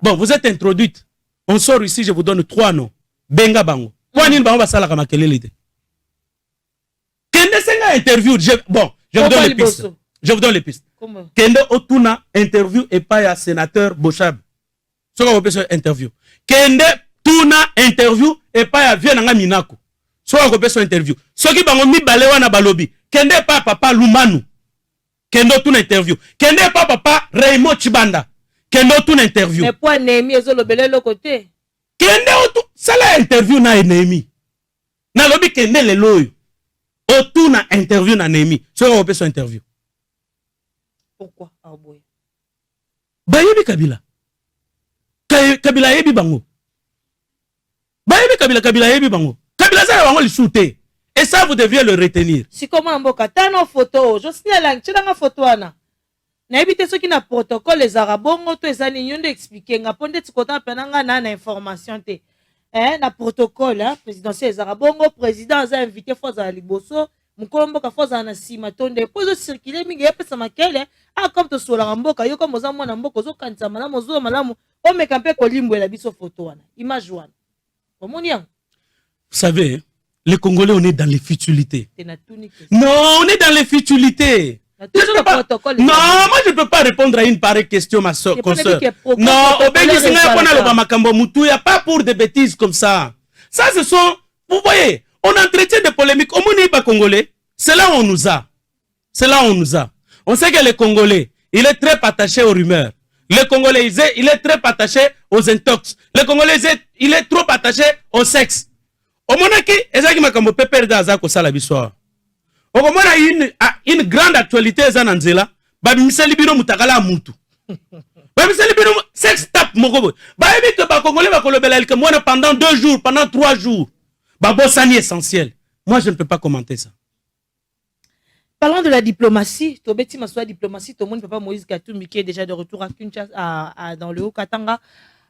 Bon, vous êtes introduite. On sort ici, je vous donne 3 noms. Benga bango. Kwa nini bango basala ka makelele te? Kende senga interview. Bon, je vous donne les pistes. Je vous donne les pistes. Kende Otuna interview et pas ya sénateur Bochab. Ce qu'on appelle sur interview. Kende Tuna interview et pas ya Vienanga Minako. Ce qu'on appelle sur interview. Ce qui bango mi balewa na balobi. Kende pas papa Lumanu. Kende Otuna interview. Kende pas papa Raymond Chibanda. Kende Otuna interview. Mais pour Némi ezolo belé le côté. Kende Otuna sala interview na Némi. Na lobi kende le loyo. Otuna interview na Némi. Ce qu'on appelle sur interview. Pourquoi Arboy? Bayebi Kabila. Kabila yebi bango. Bayebi Kabila yebi bango. Kabila ça bango le souté. Et ça vous deviez le retenir. Si comment mboka tano photo, je signale nga photo ana. Na ebité ceux qui na protocole les arabongo to ezali nyondo expliquer nga ponde tikota penanga na information te. Na protocole présidentiel les arabongo président a invité Foza Liboso. Mukolomboka Foza na sima tonde pozo circuler mingi epesa makele comme to sola mboka yo comme oza mwana mboka zo kanisa malamu zo malamu o mekampe kolimbwela biso photo wana image wana omoni yango. Vous savez, les Congolais on est dans les futilités. Non, on est dans les futilités. Non, moi je ne peux pas répondre à une pareille question ma soeur, consoeur. Non, il n'y a pas pour des bêtises comme ça. Ça ce sont, vous voyez, on entretient des polémiques. Au monde n'est pas congolais. C'est là où on nous a. C'est là où on nous a. On sait que les Congolais, il est très attaché aux rumeurs. Les Congolais, il est très attaché aux intox. Les Congolais, il est trop attaché au sexe. Au monde qui, ezaki makambo pepere da zako sala biswa. Au moment une grande actualité zananzela, babimiseli bino mutakala mutu. Babimiseli bino sex tap mokobo. Bayebi que ba Congolais ba kolobela elke mwana pendant 2 jours, pendant 3 jours. Babosani essentiel. Moi, je ne peux pas commenter ça. Parlons de la diplomatie. Tobeti Massoua diplomatie. Tout le monde ne peut pas Moïse Katumbi qui est déjà de retour à Kinshasa, dans le Haut-Katanga.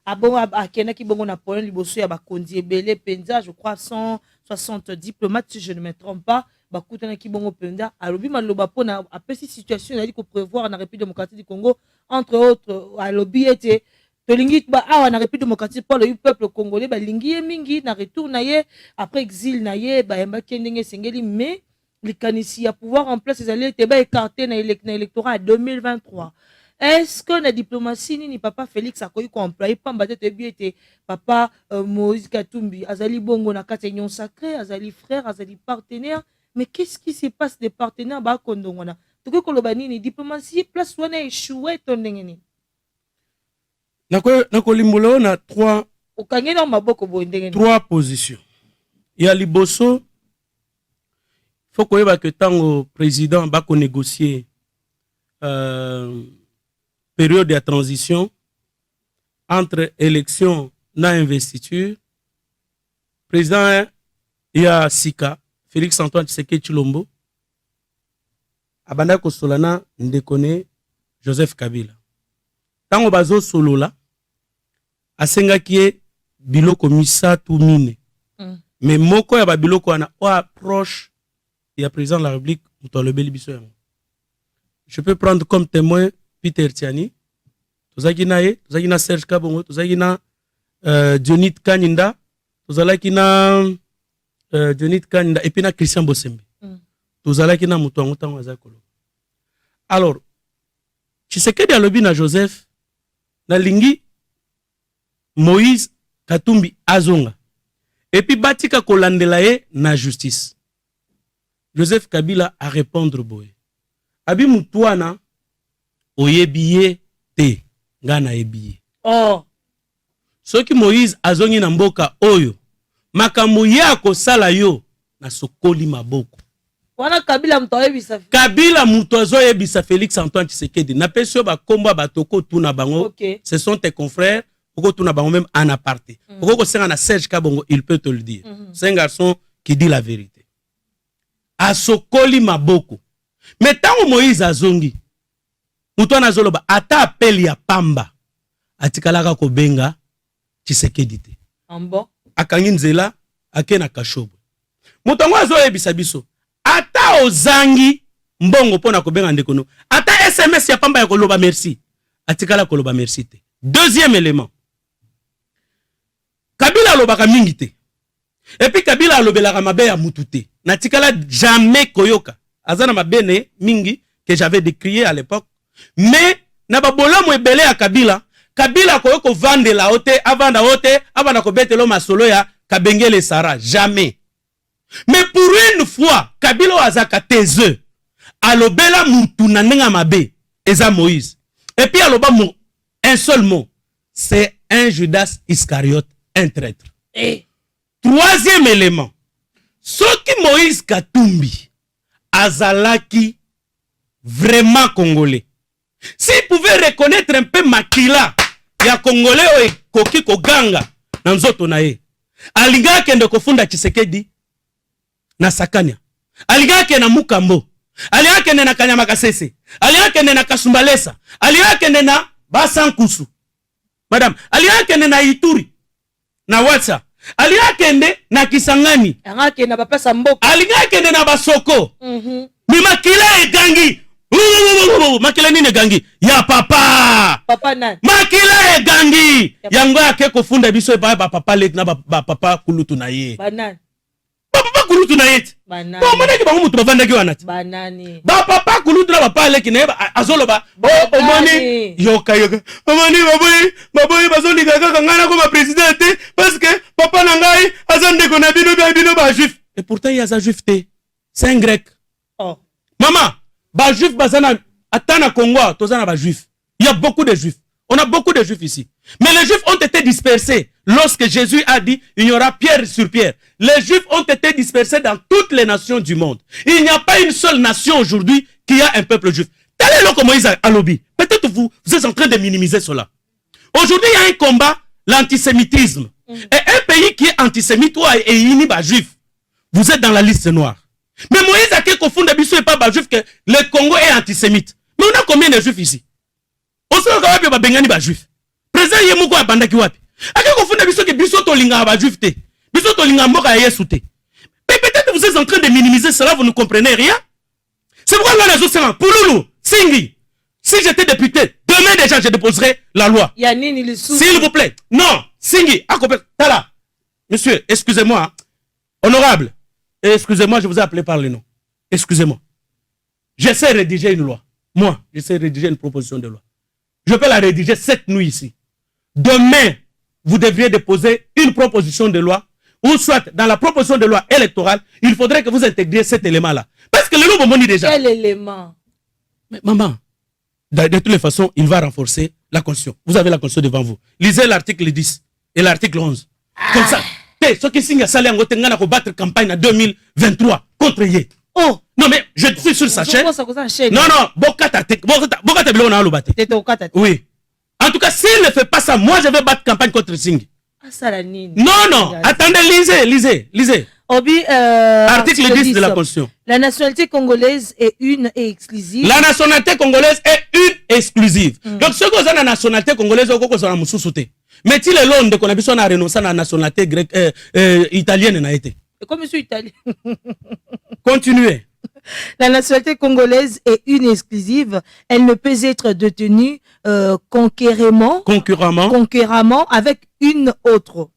À Kenaki Bongo Napoléon Liboso ya Bakondi Ebele Penza, je crois 160 diplomates, si je ne me trompe pas. Bakutana ki Bongo Penda. Alobi Maloba Pona, après cette situation, il a dit qu'on prévoit en République démocratique du Congo, entre autres, Alobi était. Tolingi ba awa na République démocratique pour le peuple congolais ba lingi mingi na retour na ye après exil na ye ba yamba kendenge sengeli mais les canisi à pouvoir en place les alliés étaient ba écarté na électorat à 2023. Est-ce que la diplomatie ni papa Félix a koyi ko employer pamba tete bi était papa Moïse Katumbi azali bongo na kati union sacrée azali frère azali partenaire mais qu'est-ce qui se passe des partenaires ba kondongona to ko lobani ni diplomatie place wana échoué tondengeni. Nako limbolo na 3 okangena maboko boye. 3 positions. Il y a liboso, faut koyeba que tango président va négocier période de transition entre élection na investiture. Président il y a Sika Félix Antoine Tshisekedi Tshilombo abanda ko solana ndekone Joseph Kabila. Tango bazo solola asengaki biloko misatu mine. Mais moko ya babiloko wana o approche ya président de la République mutolobeli biso yango. Je peux prendre comme témoin Peter Tiani, tozaki na Serge Kabongo, tozaki na Dionit Kanyinda, tozalaki na Dionit Kanyinda et puis na Christian Bosembe. Tozalaki na mutu ango tango azakolo. Alors, Tshisekedi alobi na Joseph na lingi Moïse Katumbi azonga. Et puis batika kolandela ye na justice. Joseph Kabila a répondre boye. Abi mutuana oyebiye te ngana ebiye. Oh. Soki Moïse azongi na mboka oyo makambo ya kosala yo na sokoli maboko. Wana Kabila muto oyebisa. Kabila muto azoyebisa Félix Antoine Tshisekedi na pesio ba komba batoko tuna bango. Okay. Ce sont tes confrères. Pourquoi tu n'as pas même en aparté? Pourquoi c'est un Serge Kabongo, il peut te le dire. C'est un garçon qui dit la vérité. Asokoli maboko. Mais tant Moïse azongi, mutuana zoloba ata appel ya pamba. Atikalaka ko benga Tshisekedi te. Ambo. Akangi nzela akena kashobo. Mutongo azoyebisa biso. Ata ozangi mbongo pona ko benga ndekono. Ata SMS ya pamba ya koloba merci. Atikala koloba merci te. Deuxième élément. Kabila alobaka mingi te. Et puis Kabila alobelaka mabe ya mutu te. Natikala jamais koyoka. Azana mabene mingi que j'avais décrié à l'époque. Mais na babolamu ebele ya Kabila, Kabila koyoko vande la ote, avanda ote, avanda ko betelo masolo ya Kabengele Sara, jamais. Mais pour une fois, Kabila azaka teze. Alobela mutu na nenga mabe, eza Moïse. Et puis aloba un seul mot, c'est un Judas Iscariote, un traître. Et troisième élément, ce qui Moïse Katumbi azalaki vraiment congolais. S'il pouvait reconnaître un peu makila ya congolais koki koganga na nzoto na ye, alinga kende kofunda Tshisekedi na Sakanya, alinga kende na Mukambo, alinga kende na Kanyama Kasese, alinga kende na Kasumbalesa, alinga kende na Basankusu. Madame, alinga kende na Ituri na Watsa, alinga kende na Kisangani, alinga kende na bapesa mboka, alinga kende na Basoko. Mi makila egangi. Makila nini egangi? Ya papa. Papa nani? Makila egangi. Yango ake kofunda biso ba papa lek na ba papa kulutu na ye. Banani? Papa kulutu na ye. Banani? Ba mwana ki ba mutu bavanda ki wanati. Banani? Ba papa kulutu na papa lek na azoloba. Omoni yoka. Omoni baboyi bazoli kaka ngana ko ba président te parce que papa na ngai azande ko na bino ba juif. Et pourtant il y a za juif te. C'est un grec. Oh. Maman, ba juif bazana atana Congo, tozana ba juif. Il y a beaucoup de juifs. On a beaucoup de juifs ici. Mais les juifs ont été dispersés lorsque Jésus a dit il y aura pierre sur pierre. Les juifs ont été dispersés dans toutes les nations du monde. Il n'y a pas une seule nation aujourd'hui qui a un peuple juif. Tel est le comme Moïse à Lobi. Peut-être vous êtes en train de minimiser cela. Aujourd'hui, il y a un combat, l'antisémitisme. Et un pays qui est antisémite et ini ba juif, vous êtes dans la liste noire. Mais Moïse a quelque chose de pas ba juif que le Congo est antisémite. Mais on a combien de juifs ici? On sait que ba bengani ba juif. Président Yemoko a bandaki wapi. A quelque chose de que biso to linga ba juif te. Biso to linga mboka yesu te. Mais peut-être vous êtes en train de minimiser cela, vous ne comprenez rien. C'est pourquoi là les autres pour nous, Singi. Si j'étais député, demain déjà je déposerai la loi. S'il vous plaît. Non, Singi, Tala. Monsieur, excusez-moi. Honorable. Excusez-moi, je vous ai appelé par le nom. Excusez-moi. J'essaie de rédiger une loi. Moi, j'essaie de rédiger une proposition de loi. Je peux la rédiger cette nuit ici. Demain, vous devriez déposer une proposition de loi, ou soit dans la proposition de loi électorale, il faudrait que vous intégriez cet élément-là. Parce que le loup me dit déjà. Quel élément? Mais maman, de toutes les façons, il va renforcer la Constitution. Vous avez la Constitution devant vous. Lisez l'article 10 et l'article 11. Comme ça, ce qui signe à Salé Angote ngana ko battre campagne en 2023 contre Yé. Oh, non mais je suis sur sa chaîne. Non, Bokata bilo na alobate. Oui. En tout cas, s'il ne fait pas ça, moi je vais battre campagne contre Singh. Non, attendez, lisez. Obi, article 10 de la Constitution. La nationalité congolaise est une et exclusive. La nationalité congolaise est une et exclusive. Donc, ce que vous avez la nationalité congolaise, vous avez la nationalité. Mais si le long de qu'on a besoin de renoncer à la nationalité grecque, italienne, n'a été. Et comme je suis italien. Continuez. La nationalité congolaise est une et exclusive. Elle ne peut être détenue concurremment avec une autre.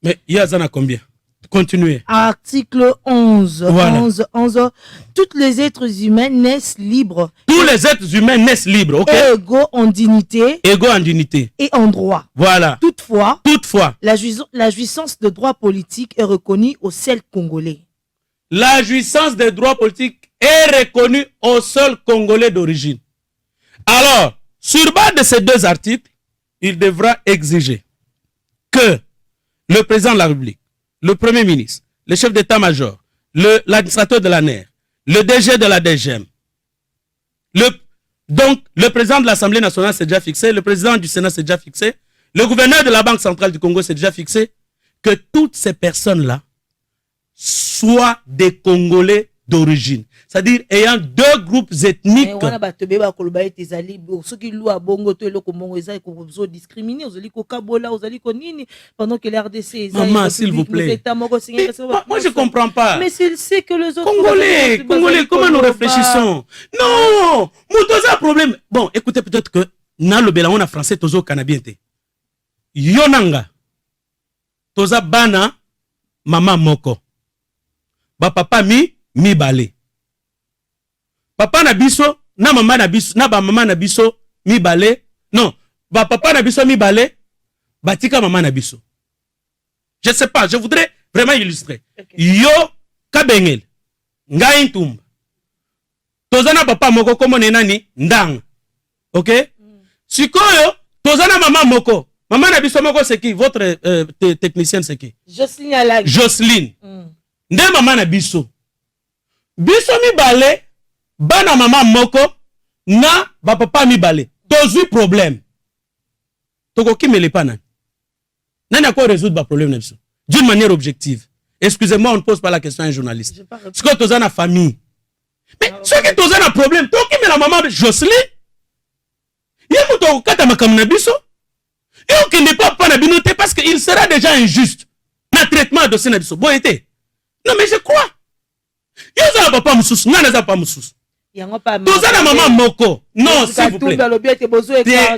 Mais il y a combien? Continuez. Article 11. Voilà. 11. Tous les êtres humains naissent libres. Tous les êtres humains naissent libres, ok? Et égaux en dignité. Égaux en dignité. Et en droit. Voilà. Toutefois, la jouissance de droits politiques est reconnue aux seuls Congolais. La jouissance des droits politiques est reconnue aux seuls Congolais d'origine. Alors, sur base de ces deux articles, il devra exiger que le président de la République, le Premier ministre, le chef d'état-major, l'administrateur de la NER, le DG de la DGM, donc le président de l'Assemblée nationale s'est déjà fixé, le président du Sénat s'est déjà fixé, le gouverneur de la Banque centrale du Congo s'est déjà fixé, que toutes ces personnes-là soient des Congolais d'origine. C'est-à-dire ayant deux groupes ethniques. Maman, s'il vous plaît. Moi, je ne comprends pas. Mais c'est que les autres Congolais, comment nous réfléchissons? Non, nous un problème. Bon, écoutez, peut-être que dans le Bélan, on a français, tozo canadien. Yonanga. Toza bana, maman moko. Ba papa mi balé. Papa na biso, na maman na biso, na ba maman na biso mi balé. Non, ba papa na biso mi balé, batika maman na biso. Je sais pas, je voudrais vraiment illustrer. Okay. Yo kabengel, ngai ntumba. Tozana papa moko komo nenani ndang. OK? Sikoyo, tozana maman moko. Maman na biso moko c'est qui? Votre technicienne c'est qui? Jocelyne Alag. Jocelyne. Nde maman na biso. Biso mi balé. Bana maman moko na ba papa mi balé. Tozu problème. Toko ki me le pas nan. Nani a quoi résoudre ba problème na biso? D'une manière objective. Excusez-moi, on ne pose pas la question à un journaliste. Ce que toza na famille. Mais ce que toza na problème, to ki me la maman Jocelyne. Yemu to kata makam na biso. Et qui n'est pas na binoté parce qu'il sera déjà injuste. Na traitement de ce na biso. Bon été. Non mais je crois. Yoza na papa mususu, ngana za papa mususu. Tozana maman moko. Non, s'il vous plaît.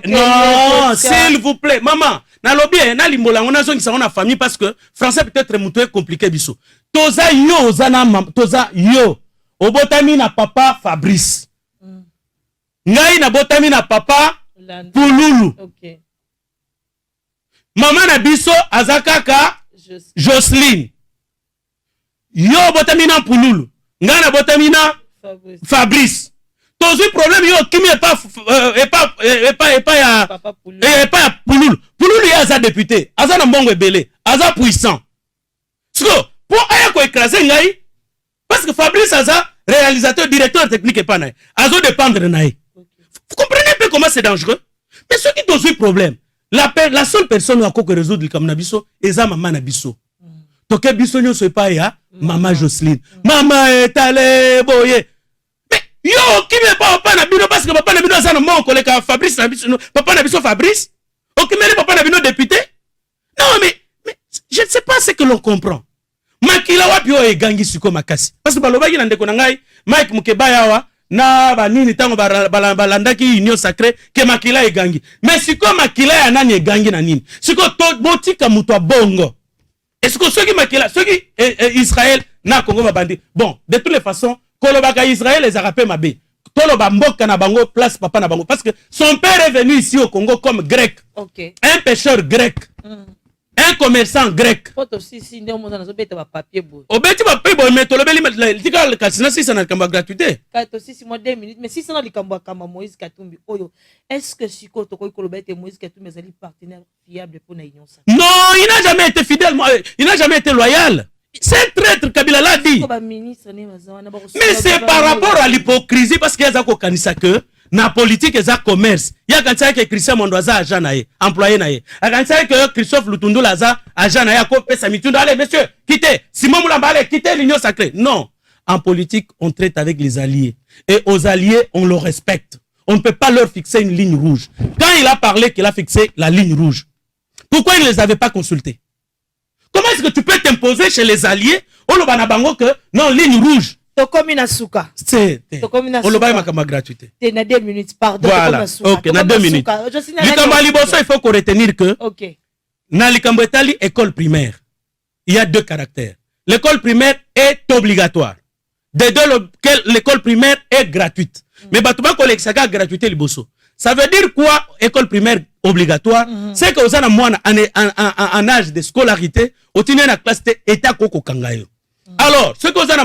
Non, s'il vous plaît. Maman, na lobby, na limbola, on a zone qui sont en famille parce que français peut-être moutou compliqué biso. Toza yo, zana mam, toza yo. Obotami na papa Fabrice. Ngai na botami na papa Pululu. Okay. Maman na biso azakaka Jocelyne. Yo botami na Pululu. Ngai na botami na Fabrice. Tozu problème yo kimi est pas ya Pululu. Pululu ya za député, aza na mbongo ebele, aza puissant. Siko pour aya ko écraser ngai parce que Fabrice aza réalisateur, directeur technique et pas naï. Azo dépendre naï. Vous comprenez un peu comment c'est dangereux? Mais ceux qui tozu problème, la seule personne qui peut résoudre le kamnabiso eza maman na biso. Toke biso nyo so pas ya maman Jocelyne. Maman est allée boye. Mais yo qui me papa na bino parce que papa na bino ça na mon collègue Fabrice na biso papa na biso Fabrice. OK mais papa na bino député. Non mais je ne sais pas ce que l'on comprend. Makila wapi o egangi siko makasi. Parce que balobaki na ndeko na ngai Mike Mukebaya wa na ba nini tango balandaki union sacrée ke makila egangi. Mais siko makila ya nani egangi na nini? Siko to botika muto bongo. Est-ce que ceux qui makila, ceux qui Israël na Congo babandi. Bon, de toutes les façons, kolobaka Israël les arapé mabé. Toloba mboka na bango place papa na bango parce que son père est venu ici au Congo comme grec. Okay. Un pêcheur grec. un commerçant grec. Photo si nde mo na zo beta ba papier bo. Obeti ba pe bo meto lobeli tika kasina si sana kamba gratuité. Kato si mo 2 minutes mais si sana likambo kamba Moïse Katumbi oyo est-ce que siko to ko kolobete Moïse Katumbi ezali partenaire fiable pour na union sacrée? Non, il n'a jamais été fidèle, il n'a jamais été loyal. C'est un traître, Kabila l'a dit. Mais c'est par rapport à l'hypocrisie parce qu'il y a des kanisa que na politique et commerce. Il y a kanisa que Christian Mondoza agent naé, employé naé. Il y a kanisa que Christophe Lutundu Laza agent naé, ko pesa mitundu. Allez messieurs, quittez. Simon Moulamba, allez, quittez l'union sacrée. Non. En politique, on traite avec les alliés et aux alliés, on le respecte. On ne peut pas leur fixer une ligne rouge. Quand il a parlé qu'il a fixé la ligne rouge, pourquoi il ne les avait pas consultés? Comment est-ce que tu peux t'imposer chez les alliés au Lobanabango que non, ligne rouge? C'est ma gratuité. Tu as 2 minutes, pardon. Voilà, ok, na 2 minutes. Il faut qu'on retenir que dans l'école école primaire, il y a 2 caractères. L'école primaire est obligatoire. Des deux, l'école primaire est gratuite. Mais Batouba collègue, ça gratuité liboso. Ça veut dire quoi, école primaire obligatoire? C'est que vous avez un âge de scolarité, au tenu de la classe état koko kangayo. Alors, ce que vous avez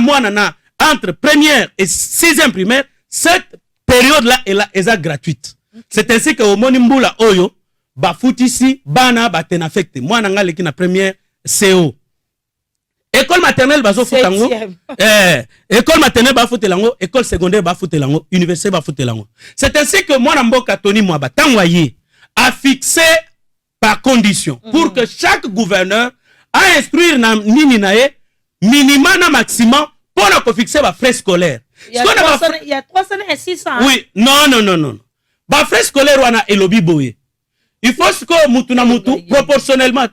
entre première et 6e primaire, cette période-là est gratuite. C'est ainsi que au Monimbula Oyo, Bafutisi, Bana, Baten affecté. Moi, je suis na première CO. École maternelle, bazo futango. École maternelle, ba futelango. École secondaire, ba futelango. Université, ba futelango. C'est ainsi que moi, Namboka Tony Mwaba, Tangwaye, a fixé par condition pour que chaque gouverneur a instruire na nini nae minimum na maximum pour la fixer ba frais scolaires. Il y a 300 et 600. Oui, non. Ba frais scolaires wana elobi boye. Il faut que mutu na mutu proportionnellement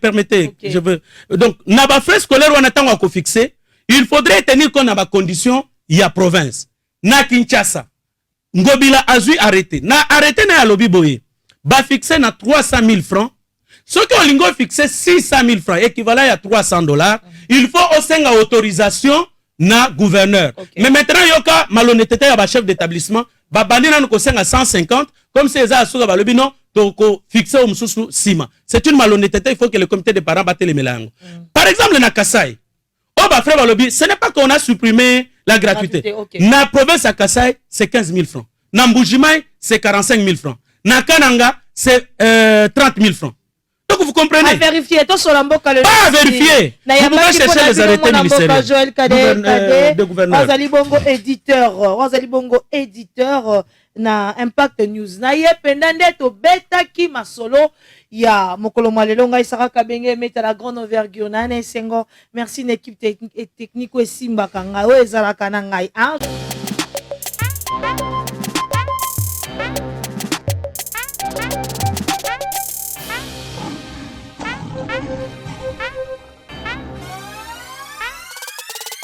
permettez okay. Je veux donc na ba frais scolaires wana tango ko fixer, il faudrait tenir compte na ba condition ya province. Na Kinshasa Ngobila azui arrêté. Na arrêté na elobi boye. Ba fixer na 300 000 francs. Ce que Olingo fixé 600 000 francs, équivalent à $300, il faut aussi une autorisation na gouverneur. Okay. Mais maintenant, il y a malhonnêteté à chef d'établissement, babandina nous conseille à 150, comme c'est ça, sur le binon, donc fixé au moussou sima. C'est une malhonnêteté, il faut que le comité des parents batte les mélanges. Par exemple, na Kassai, oh bah frère Balobi, ce n'est pas qu'on a supprimé la gratuité. Okay. Na province à Kassai, c'est 15 000 francs. Na Mbujimaï, c'est 45 000 francs. Na Kananga, c'est 30 000 francs. Donc vous comprenez? À vérifier, tout sur l'amboka le. Pas à vérifier. Vous pouvez chercher les arrêtés ministériels. Joël Kadé, Wazali Bongo éditeur na Impact News. Na ye pendande to beta ki masolo ya mokolo malelo ngai saka kabenge meta la grande envergure na sengo. Merci une équipe technique o simba kanga o ezalaka na ngai.